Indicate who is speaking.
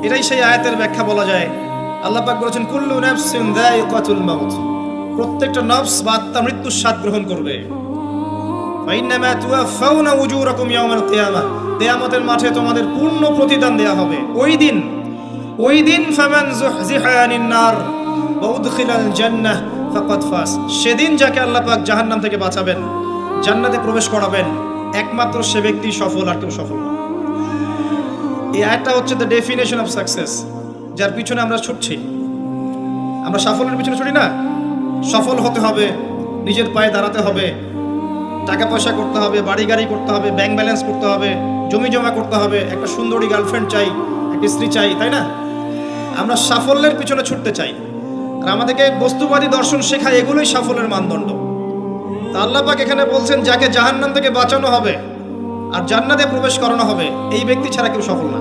Speaker 1: এটাই সেই আয়াতের ব্যাখ্যা বলা যায়। আল্লাহ পাক বলেছেন কুল্লু নাফসিন যায়িকাতুল মাউত, প্রত্যেকটা নফস বা আত্মা মৃত্যুর স্বাদ গ্রহণ করবে। ফাইন্নামা তুওয়াফাউনা উজুরাকুম ইয়াওমাল কিয়ামাহ, কিয়ামতের মাঠে তোমাদের পূর্ণ প্রতিদান দেয়া হবে। ওই দিন ফামান যুহজিহা আনিন নার ওয়া উদখিলাল জান্নাহ ফাকাদ ফাজ, সেদিন যাকে আল্লাহ পাক জাহান্নাম থেকে বাঁচাবেন, জান্নাতে প্রবেশ করাবেন, একমাত্র সে ব্যক্তি সফল, আর কেউ সফল না। এই আয়াতটা হচ্ছে দ্য ডেফিনেশন অফ সাকসেস, যার পিছনে আমরা ছুটছি। আমরা সাফল্যের পিছনে ছুটি না। সফল হতে হবে, নিজের পায়ে দাঁড়াতে হবে, টাকা পয়সা করতে হবে, বাড়ি গাড়ি করতে হবে, ব্যাংক ব্যালেন্স করতে হবে, জমি জমা করতে হবে, একটা সুন্দরী গার্লফ্রেন্ড চাই, একটা স্ত্রী চাই, তাই না? আমরা সাফল্যের পিছনে ছুটতে চাই, আর আমাদেরকে বস্তুবাদী দর্শন শেখায় এগুলোই সাফল্যের মানদণ্ড। তা আল্লাহ পাক এখানে বলছেন যাকে জাহান্নাম থেকে বাঁচানো হবে আর জান্নাতে প্রবেশ করানো হবে, এই ব্যক্তি ছাড়া কেউ সফল না।